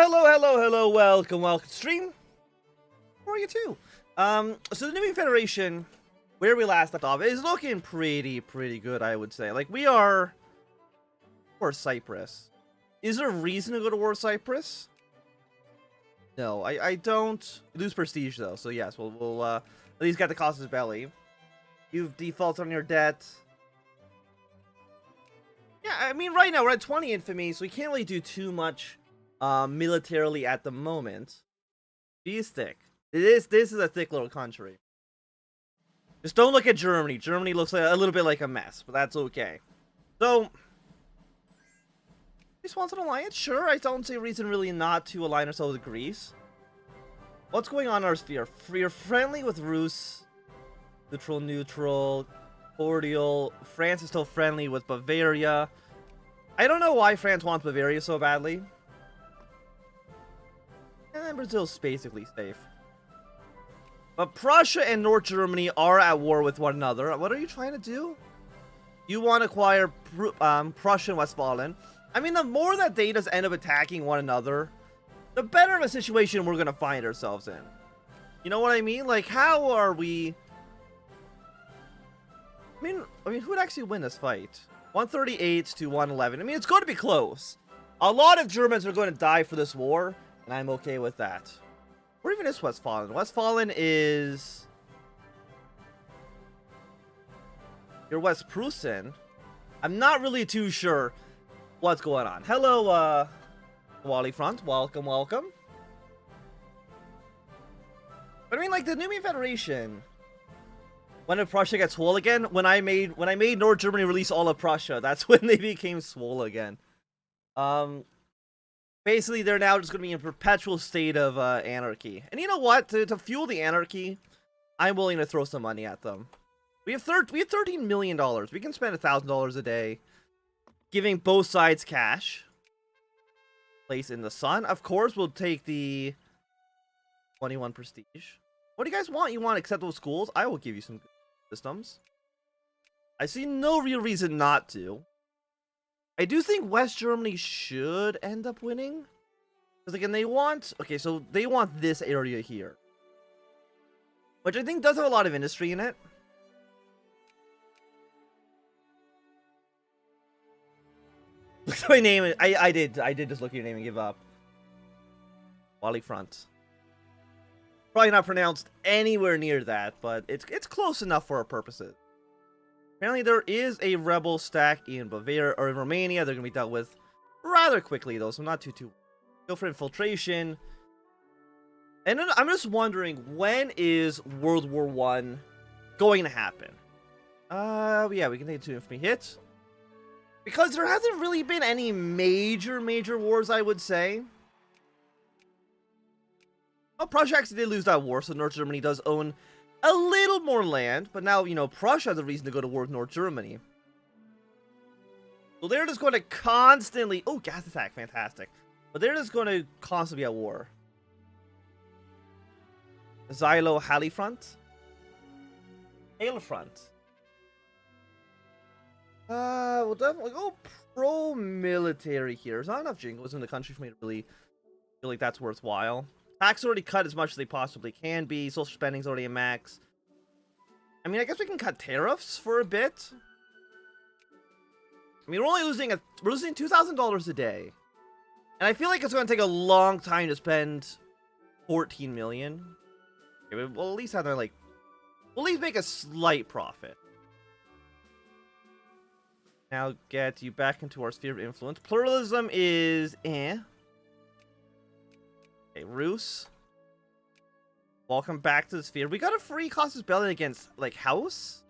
Hello, welcome to stream. How are you too? So the Nubian Federation, where we last left off, is looking pretty good, I would say. Like, we are... War Cyprus. Is there a reason to go to War Cyprus? No, I don't. Lose prestige, though, so yes, we'll at least get the Casus Belli. You've defaulted on your debt. Yeah, I mean, right now, we're at 20 infamy, so we can't really do too much militarily at the moment. She's thick. This is a thick little country. Just don't look at Germany. Germany looks like a little bit like a mess, but that's okay. So, Greece wants an alliance? Sure, I don't see a reason really not to align ourselves with Greece. What's going on in our sphere? We're friendly with Rus. Neutral. Cordial. France is still friendly with Bavaria. I don't know why France wants Bavaria so badly. And Brazil's basically safe. But Prussia and North Germany are at war with one another. What are you trying to do? You want to acquire Prussia and Westphalen. I mean, the more that they just end up attacking one another, the better of a situation we're going to find ourselves in. You know what I mean? Like, how are we... I mean, who would actually win this fight? 138 to 111. I mean, it's going to be close. A lot of Germans are going to die for this war, and I'm okay with that. Where even is Westphalen? Westphalen is... You're West Prussian. I'm not really too sure what's going on. Hello, Wally Front. Welcome. But I mean, like, the Nubian Federation... When did Prussia get swole again? When I made North Germany release all of Prussia, that's when they became swole again. Basically, they're now just going to be in a perpetual state of anarchy. And you know what? To fuel the anarchy, I'm willing to throw some money at them. We have $13 million. We can spend $1,000 a day, giving both sides cash. Place in the sun. Of course, we'll take the 21 prestige. What do you guys want? You want acceptable schools? I will give you some good systems. I see no real reason not to. I do think West Germany should end up winning. Because again, they want... Okay, so they want this area here. Which I think does have a lot of industry in it. Look at my name. I did just look at your name and give up. Wally Front. Probably not pronounced anywhere near that, but it's close enough for our purposes. Apparently, there is a rebel stack in Bavaria or in Romania. They're going to be dealt with rather quickly, though, so not too. Go for infiltration. And I'm just wondering, when is World War I going to happen? Yeah, we can take 2 infamy hits. Because there hasn't really been any major wars, I would say. Well, Prussia actually did lose that war, so North Germany does own a little more land. But now, you know, Prussia has a reason to go to war with North Germany. So they're just going to constantly... Oh, gas attack, fantastic. But they're just going to constantly be at war. Xylo Halifront? Halefront. We'll definitely go pro-military here. There's not enough jingles in the country for me to really feel like that's worthwhile. Tax already cut as much as they possibly can be. Social spending's already a max. I mean, I guess we can cut tariffs for a bit. I mean, we're losing $2,000 a day. And I feel like it's going to take a long time to spend 14 million. Okay, we'll at least have to, like... We'll at least make a slight profit. Now get you back into our sphere of influence. Pluralism is... Okay, Rus. Welcome back to the sphere. We got a free Casus Belli against, like, House?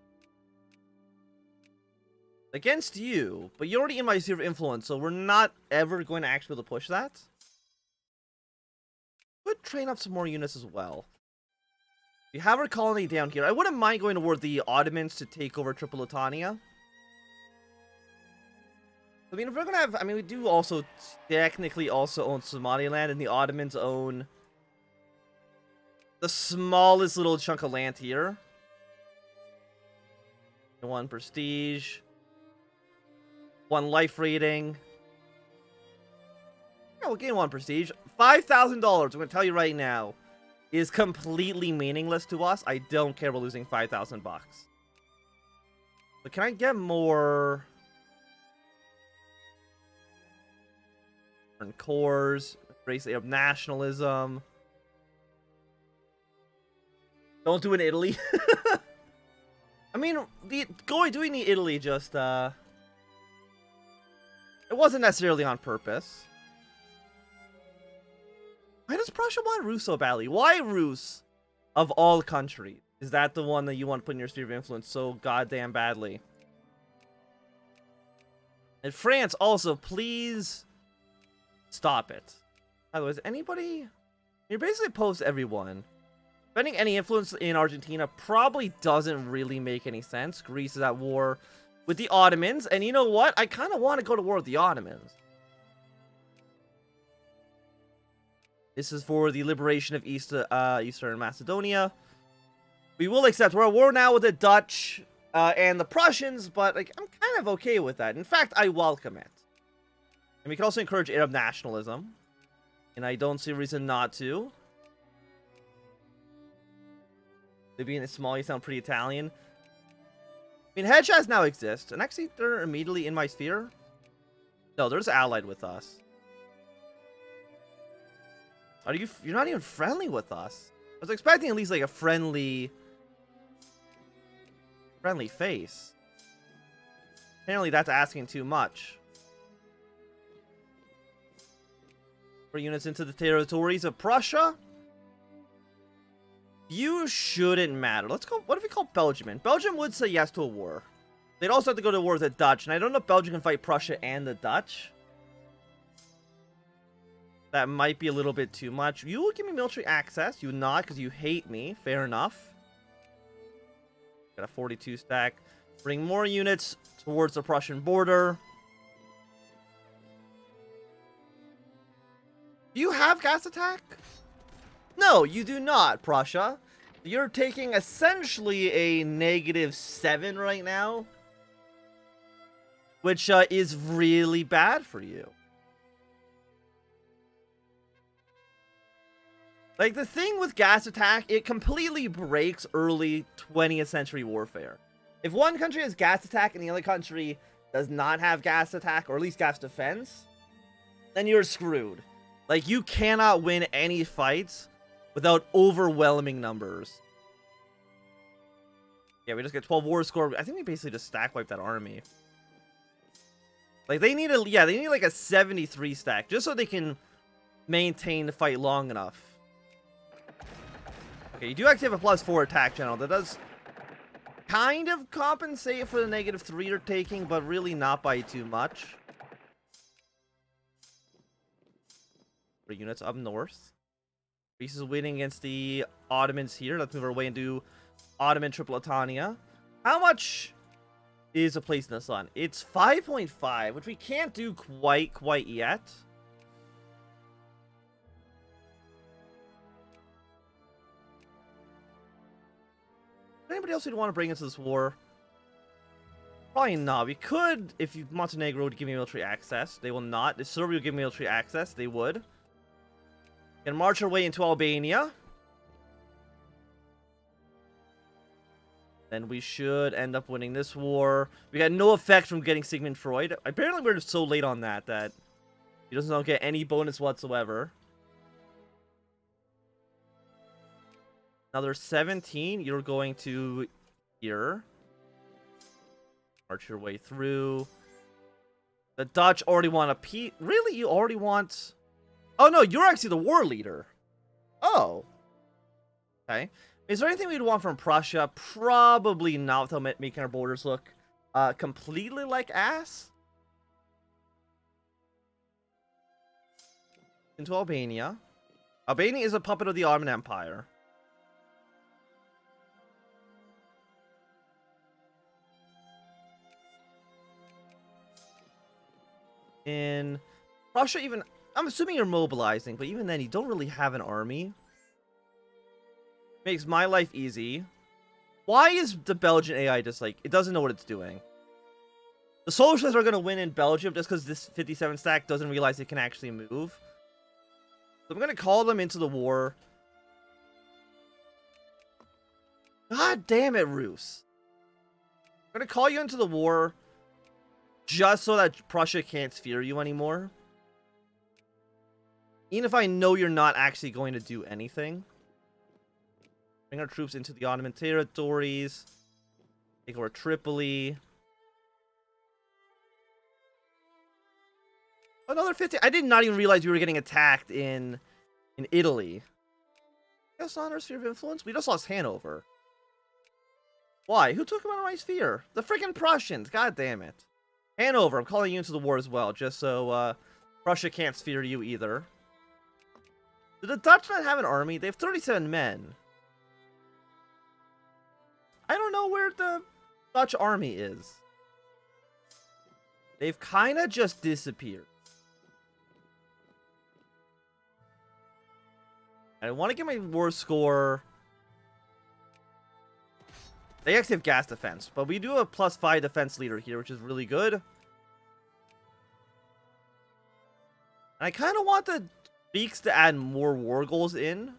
Against you. But you're already in my sphere of influence, so we're not ever going to actually be able to push that. Could train up some more units as well. We have our colony down here. I wouldn't mind going toward the Ottomans to take over Tripolitania. I mean, if we're gonna have... I mean, we do also technically also own Somaliland, and the Ottomans own the smallest little chunk of land here. 1 prestige. 1 life rating. Yeah, we'll gain 1 prestige. $5,000, I'm going to tell you right now, is completely meaningless to us. I don't care about losing 5,000 bucks. But can I get more... cores, race of nationalism. Don't do it in Italy. I mean, doing the Italy just, it wasn't necessarily on purpose. Why does Prussia want Rus so badly? Why Rus, of all countries? Is that the one that you want to put in your sphere of influence so goddamn badly? And France also, please stop it. By the way, is anybody... You're basically opposed to everyone. Spending any influence in Argentina probably doesn't really make any sense. Greece is at war with the Ottomans. And you know what? I kind of want to go to war with the Ottomans. This is for the liberation of Eastern Macedonia. We will accept we're at war now with the Dutch and the Prussians, but like I'm kind of okay with that. In fact, I welcome it. And we can also encourage Arab nationalism. And I don't see a reason not to. They being small, you sound pretty Italian. I mean, hedgehogs now exist. And actually, they're immediately in my sphere. No, they're just allied with us. Are you... You're not even friendly with us. I was expecting at least like a friendly face. Apparently, that's asking too much. For units into the territories of Prussia. You shouldn't matter. Let's go. What if we call Belgium in? Belgium would say yes to a war. They'd also have to go to war with the Dutch. And I don't know if Belgium can fight Prussia and the Dutch. That might be a little bit too much. You will give me military access. You not because you hate me. Fair enough. Got a 42 stack. Bring more units towards the Prussian border. Do you have gas attack? No, you do not, Prussia. You're taking essentially a -7 right now. Which is really bad for you. Like, the thing with gas attack, it completely breaks early 20th century warfare. If one country has gas attack and the other country does not have gas attack, or at least gas defense, then you're screwed. Like, you cannot win any fights without overwhelming numbers. Yeah, we just get 12 war score. I think we basically just stack wipe that army. Like, they need like a 73 stack just so they can maintain the fight long enough. Okay, you do actually have a +4 attack channel. That does kind of compensate for the -3 you're taking, but really not by too much. Units up north. Greece is winning against the Ottomans here. Let's move our way into Ottoman Tripolitania. How much is a place in the sun? It's 5.5, which we can't do quite yet. Anybody else who'd want to bring into this war? Probably not. We could, if Montenegro would give me military access. They will not. If Serbia would give me military access, they would. Can march our way into Albania. Then we should end up winning this war. We got no effect from getting Sigmund Freud. Apparently we're just so late on that he doesn't get any bonus whatsoever. Another 17. You're going to here. March your way through. The Dutch already want a peace. Really? You already want... Oh, no, you're actually the war leader. Oh. Okay. Is there anything we'd want from Prussia? Probably not, without making our borders look completely like ass. Into Albania. Albania is a puppet of the Ottoman Empire. In Prussia, even... I'm assuming you're mobilizing, but even then, you don't really have an army. Makes my life easy. Why is the Belgian AI just like... It doesn't know what it's doing. The Socialists are going to win in Belgium just because this 57 stack doesn't realize it can actually move. So I'm gonna call them into the war. God damn it, Rus. I'm gonna call you into the war just so that Prussia can't sphere you anymore. Even if I know you're not actually going to do anything. Bring our troops into the Ottoman territories. Take over Tripoli. Another 50. I did not even realize we were getting attacked in Italy. Yes, on our sphere of influence. We just lost Hanover. Why? Who took him out of my sphere? The freaking Prussians. God damn it. Hanover, I'm calling you into the war as well, just so Prussia can't sphere you either. Do the Dutch not have an army? They have 37 men. I don't know where the Dutch army is. They've kind of just disappeared. I want to get my war score. They actually have gas defense, but we do have +5 defense leader here, which is really good. And I kind of want the Greeks to add more war goals in.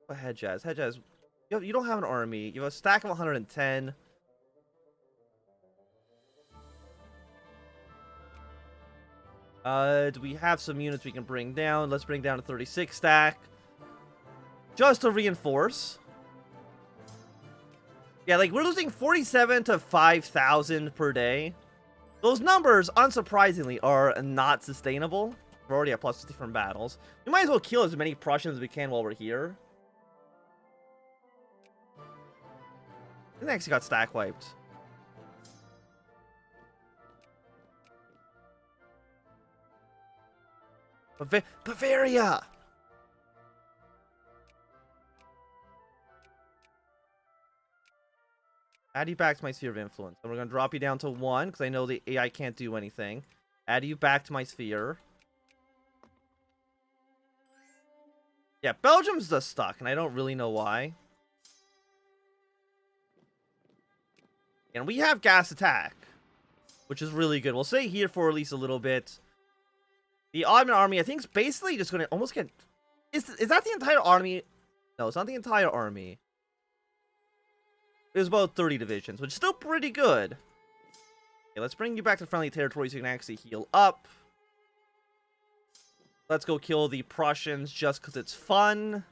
Hedjaz. Hedjaz, you don't have an army. You have a stack of 110. Do we have some units we can bring down? Let's bring down a 36 stack. Just to reinforce. Yeah, like, we're losing 47 to 5,000 per day. Those numbers, unsurprisingly, are not sustainable. We're already at +50 from battles. We might as well kill as many Prussians as we can while we're here. I think they actually got stack wiped. Bavaria! Add you back to my sphere of influence. And we're going to drop you down to 1, because I know the AI can't do anything. Add you back to my sphere. Yeah, Belgium's just stuck, and I don't really know why. And we have gas attack, which is really good. We'll stay here for at least a little bit. The Ottoman army, I think, is basically just going to almost get... Is that the entire army? No, it's not the entire army. It was about 30 divisions, which is still pretty good. Okay, let's bring you back to friendly territory so you can actually heal up. Let's go kill the Prussians just because it's fun.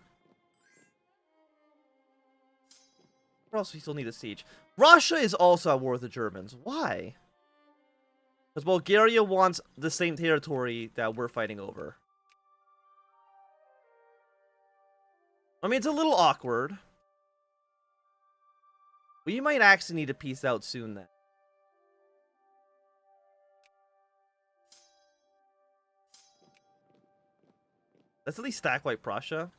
What else do we still need a siege? Russia is also at war with the Germans. Why? Because Bulgaria wants the same territory that we're fighting over. I mean, it's a little awkward. We might actually need to peace out soon then. Let's at least stack wipe Prussia.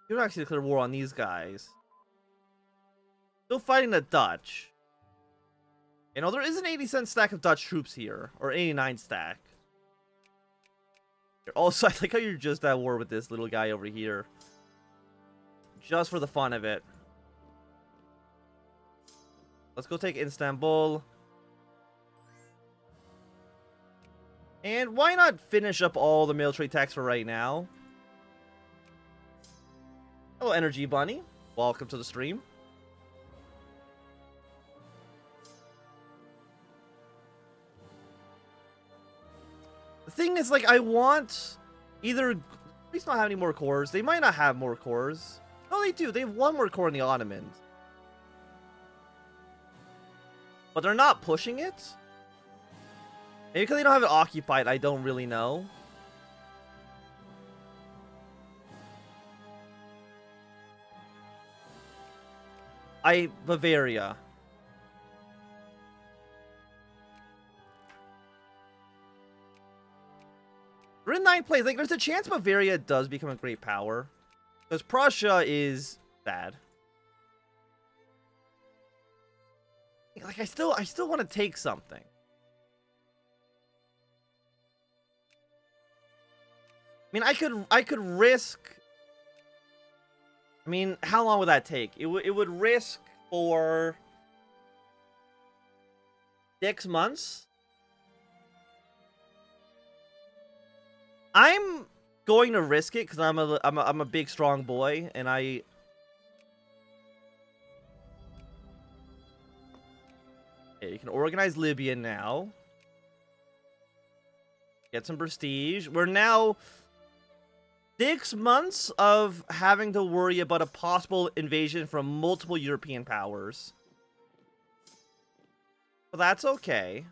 You don't actually declare war on these guys. Still fighting the Dutch. You know, there is an 80-cent stack of Dutch troops here. Or 89 stack. Also, I like how you're just at war with this little guy over here. Just for the fun of it. Let's go take Istanbul. And why not finish up all the military tax for right now? Hello, Energy Bunny. Welcome to the stream. The thing is, like, I want either... Please not have any more cores. They might not have more cores. No, they do. They have one more core in the Ottomans. But they're not pushing it. Maybe because they don't have it occupied, I don't really know. Bavaria. We're in 9th place. Like, there's a chance Bavaria does become a great power. Because Prussia is bad. Like, I still want to take something. I mean, I could risk... I mean, how long would that take? It would risk for... 6 months. I'm going to risk it because I'm a big strong boy, and I. Okay, you can organize Libya now. Get some prestige. We're now 6 months of having to worry about a possible invasion from multiple European powers. But that's okay.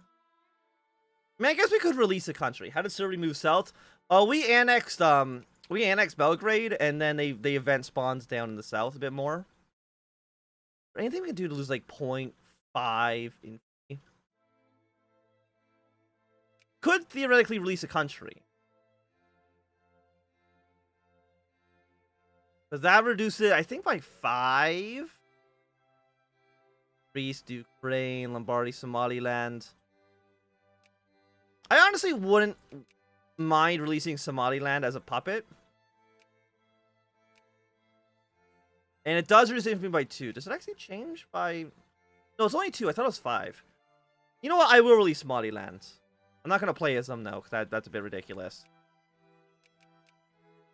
I mean, I guess we could release the country. How did Serbia move south? We annexed Belgrade, and then the event spawns down in the south a bit more. Anything we can do to lose like 0.5 in could theoretically release a country. Does that reduce it, I think, by 5? Greece, Ukraine, Lombardy, Somaliland. I honestly wouldn't mind releasing Somaliland as a puppet. And it does reduce infamy by 2. Does it actually change by... No, it's only 2. I thought it was 5. You know what? I will release Somaliland. I'm not going to play as them, though, because that's a bit ridiculous.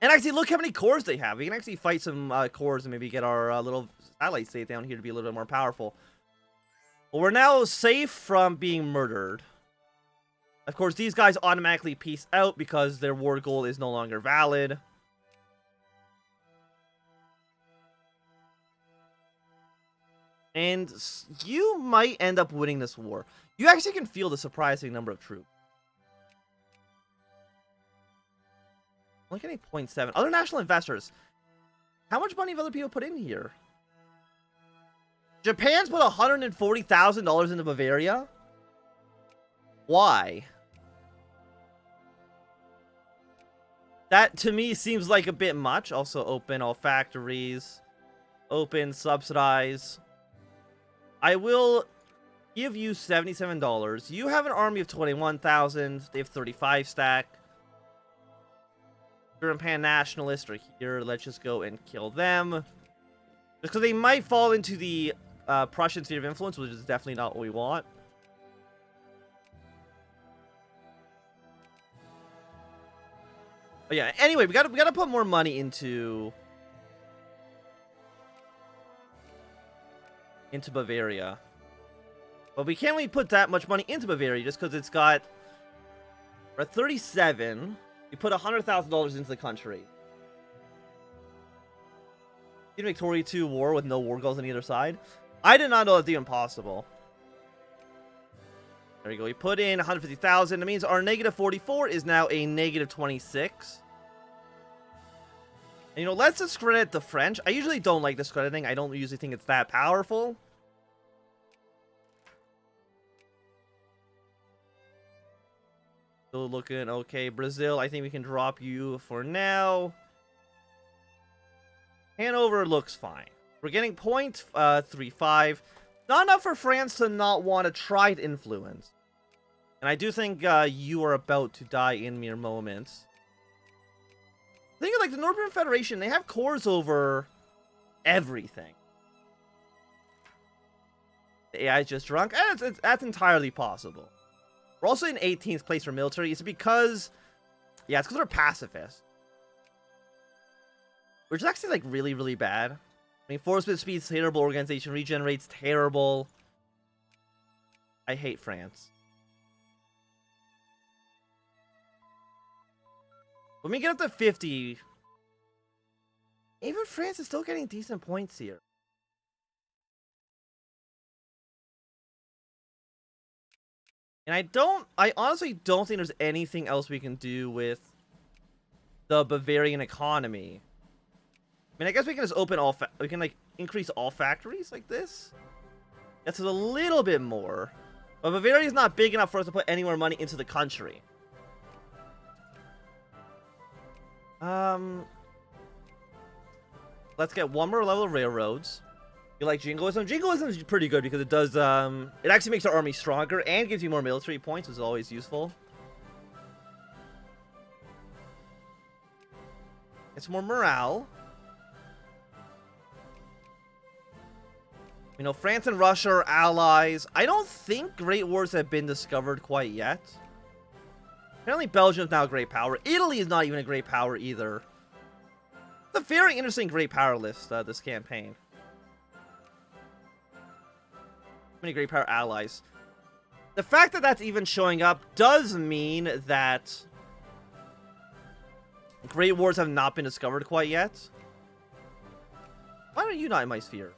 And actually, look how many cores they have. We can actually fight some cores and maybe get our little satellite state down here to be a little bit more powerful. But we're now safe from being murdered. Of course, these guys automatically peace out because their war goal is no longer valid. And you might end up winning this war. You actually can feel the surprising number of troops. Look at 8.7. Other national investors. How much money have other people put in here? Japan's put $140,000 into Bavaria? Why? That, to me, seems like a bit much. Also, open all factories. Open, subsidize. I will give you $77. You have an army of 21,000. They have 35 stack. German pan-nationalists are here. Let's just go and kill them. Because they might fall into the Prussian sphere of influence, which is definitely not what we want. But yeah, anyway, we gotta put more money into Bavaria. But we can't really put that much money into Bavaria just because it's got... We're at 37. We put $100,000 into the country. In Victoria 2 war with no war goals on either side. I did not know that'd be impossible. There we go. We put in 150,000. That means our negative 44 is now a negative 26. And, you know, let's discredit the French. I usually don't like discrediting. I don't usually think it's that powerful. Still looking okay. Brazil, I think we can drop you for now. Hanover looks fine. We're getting 0.35. Not enough for France to not want to try to influence. And I do think you are about to die in mere moments. Think of like the Northern Federation, they have cores over everything. The AI is just drunk. That's entirely possible. We're also in 18th place for military. It's because... Yeah, it's because we're pacifists. Which is actually, like, really, really bad. I mean, force speed's terrible. Organization regenerates terrible. I hate France. When we get up to 50... Even France is still getting decent points here. And I honestly don't think there's anything else we can do with the Bavarian economy. I mean, I guess we can just open all, we can like increase all factories like this. That's a little bit more. But Bavaria is not big enough for us to put any more money into the country. Let's get one more level of railroads. You like jingoism? Jingoism is pretty good because it does, it actually makes our army stronger and gives you more military points, which is always useful. It's more morale. You know, France and Russia are allies. I don't think Great Wars have been discovered quite yet. Apparently Belgium is now a great power. Italy is not even a great power either. It's a very interesting great power list, this campaign. Many great power allies. The fact that that's even showing up does mean that Great Wars have not been discovered quite yet. Why are you not in my sphere?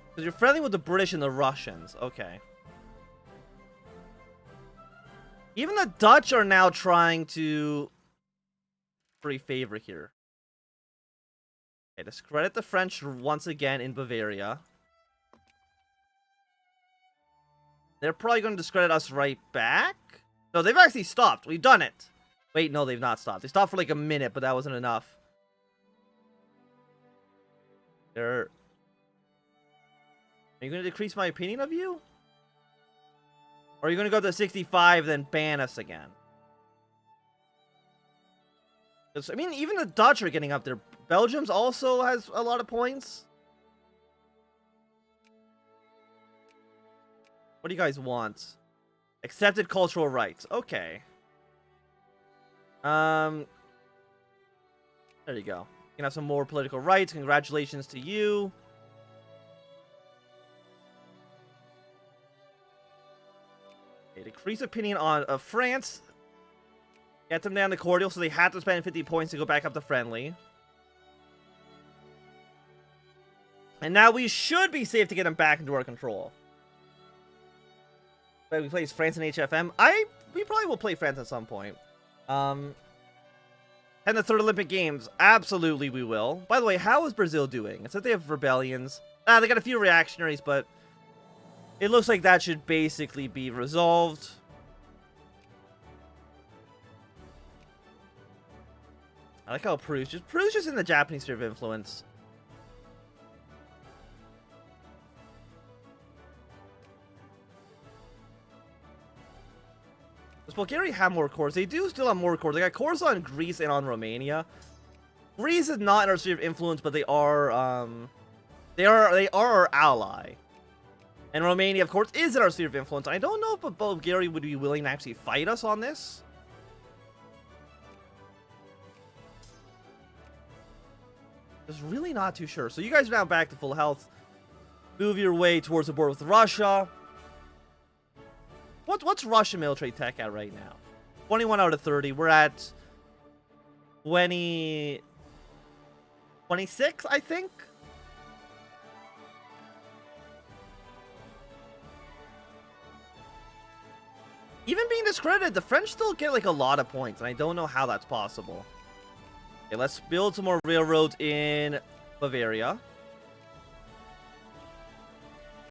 Because you're friendly with the British and the Russians. Okay. Even the Dutch are now trying to free favor here. Okay, discredit the French once again in Bavaria. They're probably going to discredit us right back. No, they've actually stopped. We've done it. Wait, no, they've not stopped. They stopped for like a minute, but that wasn't enough. Are you going to decrease my opinion of you? Or are you going to go to 65 then ban us again? I mean, even the Dutch are getting up there. Belgium's also has a lot of points. What do you guys want? Accepted cultural rights. Okay. There you go. You can have some more political rights. Congratulations to you. Okay, decrease opinion on France. Get them down to cordial, so they have to spend 50 points to go back up to friendly. And now we should be safe to get them back into our control. But we play France and HFM. We probably will play France at some point. And the third Olympic Games. Absolutely we will. By the way, how is Brazil doing? It said they have rebellions. They got a few reactionaries, but it looks like that should basically be resolved. I like how Prussia's in the Japanese sphere of influence. Does Bulgaria have more cores? They do still have more cores. They got cores on Greece and on Romania. Greece is not in our sphere of influence, but they are our ally. And Romania, of course, is in our sphere of influence. I don't know if Bulgaria would be willing to actually fight us on this. Just really not too sure. So you guys are now back to full health. Move your way towards the border with Russia. What's Russian military tech at right now? 21 out of 30. We're at 26, I think. Even being discredited, the French still get like a lot of points, and I don't know how that's possible. Okay, let's build some more railroads in Bavaria.